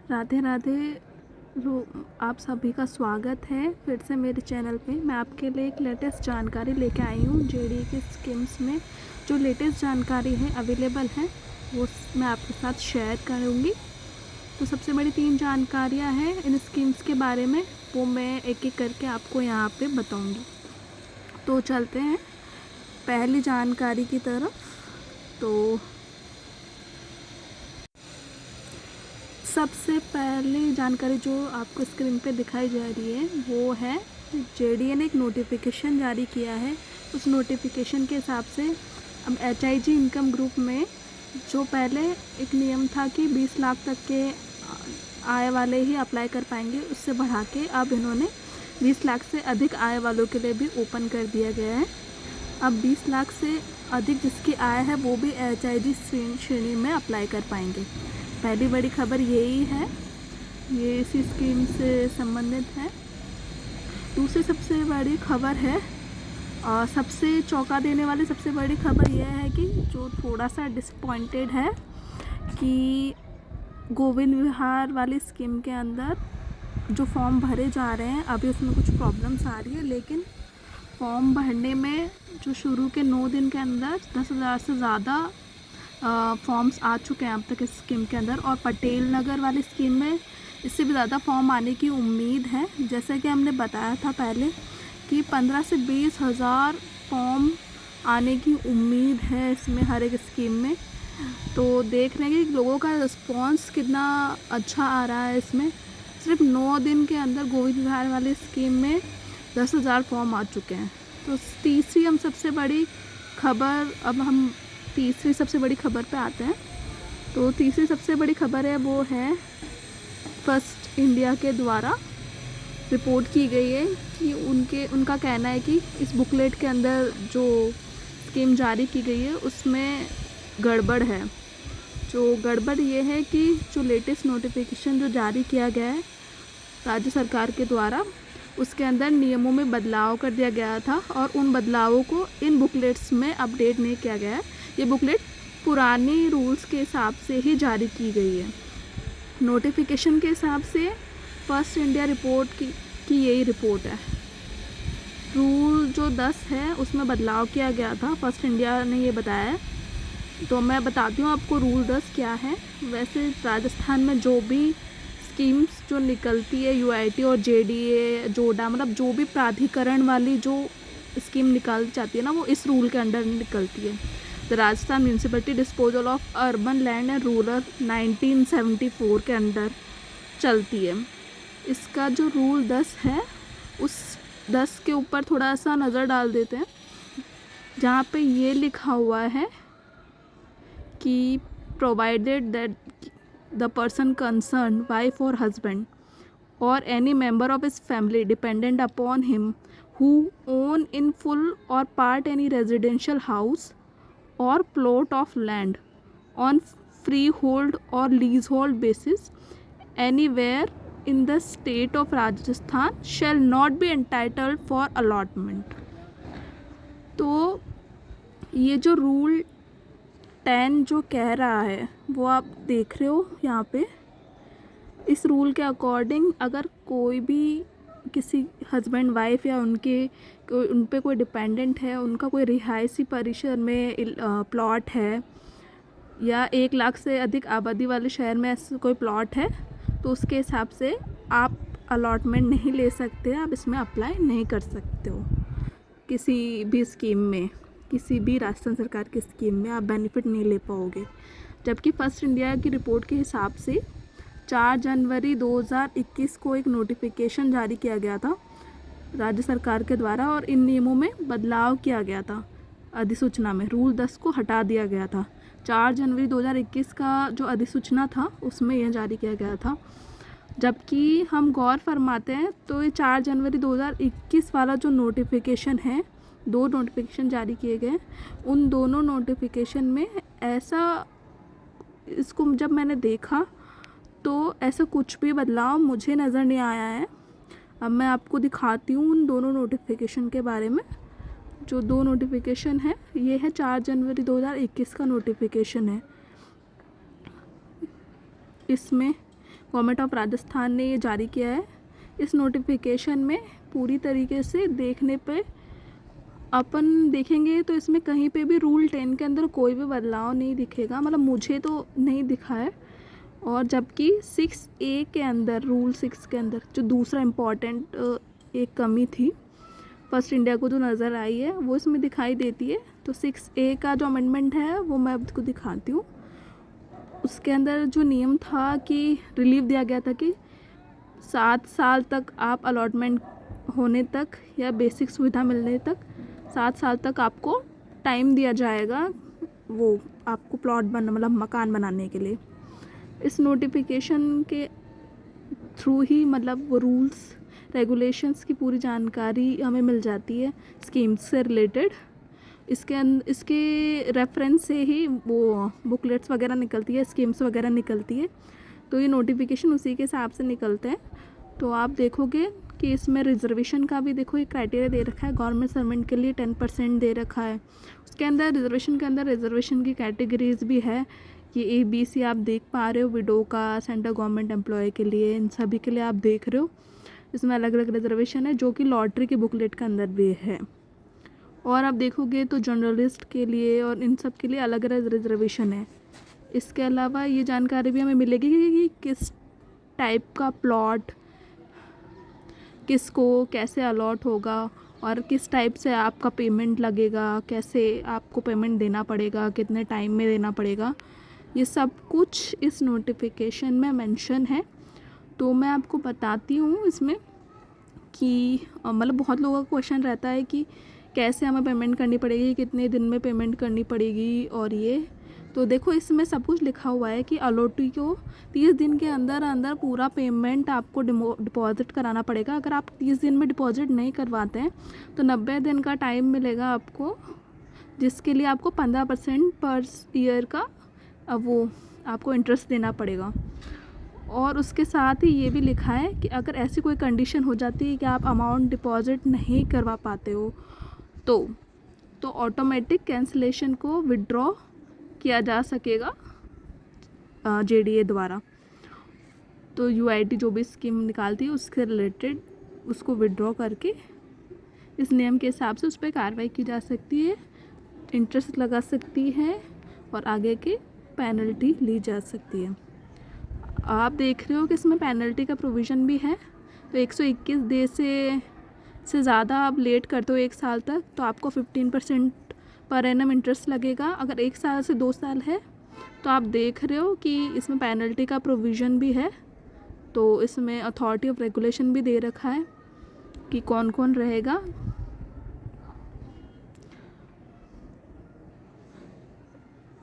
राधे राधे। आप सभी का स्वागत है फिर से मेरे चैनल पे। मैं आपके लिए एक लेटेस्ट जानकारी लेके आई हूँ। जेडीए के स्कीम्स में जो लेटेस्ट जानकारी है अवेलेबल है वो मैं आपके साथ शेयर करूँगी। तो सबसे बड़ी 3 जानकारियाँ हैं इन स्कीम्स के बारे में, वो मैं एक एक करके आपको यहाँ पे बताऊँगी। तो चलते हैं पहली जानकारी की तरफ। तो सबसे पहली जानकारी जो आपको स्क्रीन पे दिखाई जा रही है वो है जेडीए ने एक नोटिफिकेशन जारी किया है। उस नोटिफिकेशन के हिसाब से अब एचआईजी इनकम ग्रुप में जो पहले एक नियम था कि 20 लाख तक के आय वाले ही अप्लाई कर पाएंगे, उससे बढ़ा के अब इन्होंने 20 लाख से अधिक आय वालों के लिए भी ओपन कर दिया गया है। अब 20 लाख से अधिक जिसकी आय है वो भी एचआईजी श्रेणी में अप्लाई कर पाएंगे। पहली बड़ी खबर यही है, ये इसी स्कीम से संबंधित है। दूसरी सबसे बड़ी खबर है और सबसे चौंका देने वाली सबसे बड़ी खबर यह है कि जो थोड़ा सा डिसपॉइंटेड है कि गोविंद विहार वाली स्कीम के अंदर जो फॉर्म भरे जा रहे हैं अभी उसमें कुछ प्रॉब्लम्स आ रही है, लेकिन फॉर्म भरने में जो शुरू के 9 दिन के अंदर 10,000 से ज़्यादा फॉर्म्स आ चुके हैं अब तक इस स्कीम के अंदर। और पटेल नगर वाली स्कीम में इससे भी ज़्यादा फॉर्म आने की उम्मीद है। जैसे कि हमने बताया था पहले कि 15 से 20 हज़ार फॉर्म आने की उम्मीद है इसमें हर एक स्कीम में। तो देख रहे हैं कि लोगों का रिस्पॉन्स कितना अच्छा आ रहा है। इसमें सिर्फ 9 दिन के अंदर गोविंद विहार वाली स्कीम में 10,000 फॉर्म आ चुके हैं। तो तीसरी हम सबसे बड़ी खबर, अब हम तीसरी सबसे बड़ी खबर पे आते हैं। तो तीसरी सबसे बड़ी खबर है वो है फर्स्ट इंडिया के द्वारा रिपोर्ट की गई है कि उनका कहना है कि इस बुकलेट के अंदर जो स्कीम जारी की गई है उसमें गड़बड़ है। जो गड़बड़ ये है कि जो लेटेस्ट नोटिफिकेशन जो जारी किया गया है राज्य सरकार के द्वारा, उसके अंदर नियमों में बदलाव कर दिया गया था और उन बदलावों को इन बुकलेट्स में अपडेट नहीं किया गया है। ये बुकलेट पुरानी रूल्स के हिसाब से ही जारी की गई है। नोटिफिकेशन के हिसाब से फर्स्ट इंडिया रिपोर्ट की यही रिपोर्ट है। रूल जो 10 है उसमें बदलाव किया गया था, फर्स्ट इंडिया ने ये बताया है। तो मैं बताती हूँ आपको रूल 10 क्या है। वैसे राजस्थान में जो भी स्कीम्स जो निकलती है यूआईटी और जेडीए जोडा, मतलब जो भी प्राधिकरण वाली जो स्कीम निकाल जाती है ना, वो इस रूल के अंडर निकलती है। The Rajasthan municipality disposal of urban land and rural 1974 के अंडर चलती है। इसका जो रूल 10 है उस 10 के ऊपर थोड़ा सा नज़र डाल देते हैं, जहाँ पे ये लिखा हुआ है कि provided that the person concern, wife और husband or any member of his family dependent upon him who own in full or part any residential house or plot of land on freehold or leasehold basis anywhere in the state of Rajasthan shall not be entitled for allotment। तो ये जो rule 10 जो कह रहा है वो आप देख रहे हो यहाँ पे। इस रूल के अकॉर्डिंग अगर कोई भी किसी हस्बैंड वाइफ या उन पे कोई डिपेंडेंट है, उनका कोई रिहायशी परिसर में प्लॉट है या 1 लाख से अधिक आबादी वाले शहर में ऐसा कोई प्लॉट है, तो उसके हिसाब से आप अलॉटमेंट नहीं ले सकते, आप इसमें अप्लाई नहीं कर सकते हो। किसी भी स्कीम में, किसी भी राजस्थान सरकार की स्कीम में आप बेनिफिट नहीं ले पाओगे। जबकि फर्स्ट इंडिया की रिपोर्ट के हिसाब से 4 जनवरी 2021 को एक नोटिफिकेशन जारी किया गया था राज्य सरकार के द्वारा और इन नियमों में बदलाव किया गया था। अधिसूचना में रूल 10 को हटा दिया गया था। 4 जनवरी 2021 का जो अधिसूचना था उसमें यह जारी किया गया था। जबकि हम गौर फरमाते हैं तो ये 4 जनवरी 2021 वाला जो नोटिफिकेशन है, 2 नोटिफिकेशन जारी किए गए, उन दोनों नोटिफिकेशन में ऐसा, इसको जब मैंने देखा तो ऐसा कुछ भी बदलाव मुझे नज़र नहीं आया है। अब मैं आपको दिखाती हूँ उन दोनों नोटिफिकेशन के बारे में। जो 2 नोटिफिकेशन है ये है 4 जनवरी 2021 का नोटिफिकेशन है। इसमें गवर्नमेंट ऑफ राजस्थान ने ये जारी किया है। इस नोटिफिकेशन में पूरी तरीके से देखने पे अपन देखेंगे तो इसमें कहीं पे भी रूल 10 के अंदर कोई भी बदलाव नहीं दिखेगा, मतलब मुझे तो नहीं दिखा है। और जबकि 6A के अंदर, रूल 6 के अंदर जो दूसरा इम्पॉर्टेंट एक कमी थी फर्स्ट इंडिया को जो नज़र आई है वो इसमें दिखाई देती है। तो 6A का जो अमेंडमेंट है वो मैं आपको दिखाती हूँ। उसके अंदर जो नियम था कि रिलीफ दिया गया था कि 7 साल तक आप अलॉटमेंट होने तक या बेसिक सुविधा मिलने तक 7 साल तक आपको टाइम दिया जाएगा, वो आपको प्लॉट मतलब मकान बनाने के लिए। इस नोटिफिकेशन के थ्रू ही मतलब वो रूल्स रेगुलेशंस की पूरी जानकारी हमें मिल जाती है स्कीम्स से रिलेटेड। इसके रेफरेंस से ही वो बुकलेट्स वगैरह निकलती है, स्कीम्स वगैरह निकलती है। तो ये नोटिफिकेशन उसी के हिसाब से निकलते हैं। तो आप देखोगे कि इसमें रिजर्वेशन का भी देखो एक क्राइटेरिया दे रखा है, गवर्नमेंट सर्वेंट के लिए 10% दे रखा है। उसके अंदर रिजर्वेशन के अंदर रिजर्वेशन की कैटेगरीज भी है, ये ABC आप देख पा रहे हो, विडो का, सेंट्रल गवर्नमेंट एम्प्लॉय के लिए, इन सभी के लिए आप देख रहे हो। इसमें अलग अलग रिजर्वेशन है जो कि लॉटरी के बुकलेट के अंदर भी है। और आप देखोगे तो जर्नलिस्ट के लिए और इन सब के लिए अलग अलग रिजर्वेशन है। इसके अलावा ये जानकारी भी हमें मिलेगी कि किस टाइप का प्लॉट किसको कैसे अलॉट होगा और किस टाइप से आपका पेमेंट लगेगा, कैसे आपको पेमेंट देना पड़ेगा, कितने टाइम में देना पड़ेगा, ये सब कुछ इस नोटिफिकेशन में मेंशन है। तो मैं आपको बताती हूँ इसमें कि मतलब बहुत लोगों का क्वेश्चन रहता है कि कैसे हमें पेमेंट करनी पड़ेगी, कितने दिन में पेमेंट करनी पड़ेगी, और ये तो देखो इसमें सब कुछ लिखा हुआ है कि अलॉटी को 30 दिन के अंदर अंदर पूरा पेमेंट आपको डिपॉजिट कराना पड़ेगा। अगर आप 30 दिन में डिपॉजिट नहीं करवाते हैं तो 90 दिन का टाइम मिलेगा आपको, जिसके लिए आपको 15% पर ईयर का वो आपको इंटरेस्ट देना पड़ेगा। और उसके साथ ही ये भी लिखा है कि अगर ऐसी कोई कंडीशन हो जाती है कि आप अमाउंट डिपॉजिट नहीं करवा पाते हो तो ऑटोमेटिक कैंसिलेशन को विड्रॉ किया जा सकेगा JDA द्वारा। तो UIT जो भी स्कीम निकालती है उसके रिलेटेड उसको विड्रॉ करके इस नियम के हिसाब से उस पर कार्रवाई की जा सकती है, इंटरेस्ट लगा सकती है और आगे की पेनल्टी ली जा सकती है। आप देख रहे हो कि इसमें पेनल्टी का प्रोविज़न भी है। तो 121 डे से ज़्यादा आप लेट करते हो 1 साल तक तो आपको 15% पर एनम इंटरेस्ट लगेगा। अगर 1 साल से 2 साल है तो आप देख रहे हो कि इसमें पेनल्टी का प्रोविज़न भी है। तो इसमें अथॉरिटी ऑफ रेगुलेशन भी दे रखा है कि कौन कौन रहेगा।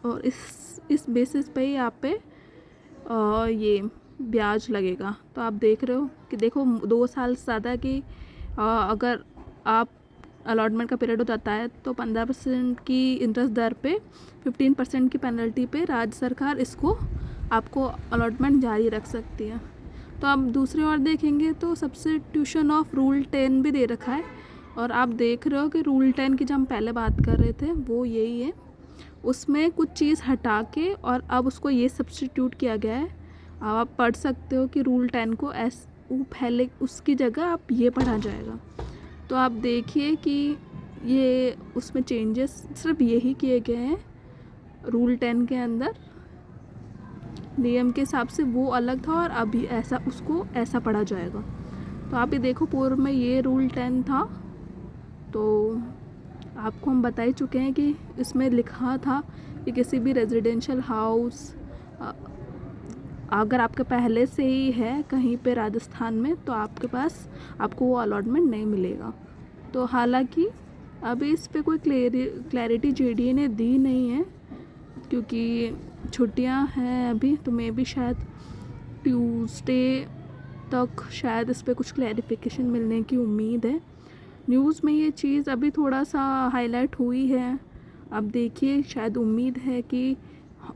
और इस बेसिस पे ही आप पे ये ब्याज लगेगा। तो आप देख रहे हो कि देखो 2 साल से ज़्यादा की अगर आप अलॉटमेंट का पीरियड हो जाता है तो 15% की इंटरेस्ट दर पे 15% की पेनल्टी पे राज्य सरकार इसको आपको अलॉटमेंट जारी रख सकती है। तो आप दूसरी ओर देखेंगे तो सब्स्टिट्यूशन ऑफ रूल 10 भी दे रखा है। और आप देख रहे हो कि रूल 10 की जो हम पहले बात कर रहे थे वो यही है, उसमें कुछ चीज़ हटा के और अब उसको ये सब्स्टिट्यूट किया गया है। अब आप पढ़ सकते हो कि रूल 10 को पहले उसकी जगह आप ये पढ़ा जाएगा। तो आप देखिए कि ये उसमें चेंजेस सिर्फ यही किए गए हैं रूल 10 के अंदर, नियम के हिसाब से वो अलग था और अभी ऐसा उसको ऐसा पढ़ा जाएगा। तो आप ये देखो पूर्व में ये रूल 10 था, तो आपको हम बता ही चुके हैं कि इसमें लिखा था कि किसी भी रेजिडेंशियल हाउस अगर आपके पहले से ही है कहीं पे राजस्थान में तो आपको वो अलॉटमेंट नहीं मिलेगा। तो हालांकि अभी इस पे कोई क्लैरिटी JDA ने दी नहीं है क्योंकि छुट्टियां हैं अभी, तो मे भी शायद ट्यूसडे तक शायद इस पे कुछ क्लैरिफिकेशन मिलने की उम्मीद है। न्यूज़ में ये चीज़ अभी थोड़ा सा हाईलाइट हुई है। अब देखिए शायद उम्मीद है कि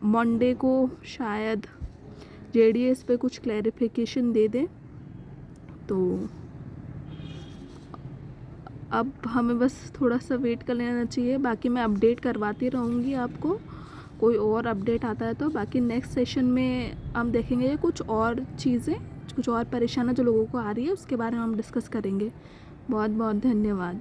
मंडे को शायद JDA इस पे कुछ क्लैरिफिकेशन दे दे। तो अब हमें बस थोड़ा सा वेट कर लेना चाहिए, बाकी मैं अपडेट करवाती रहूँगी आपको। कोई और अपडेट आता है तो। बाकी नेक्स्ट सेशन में हम देखेंगे कुछ और चीज़ें, कुछ और परेशानी जो लोगों को आ रही है उसके बारे में हम डिस्कस करेंगे। बहुत बहुत धन्यवाद।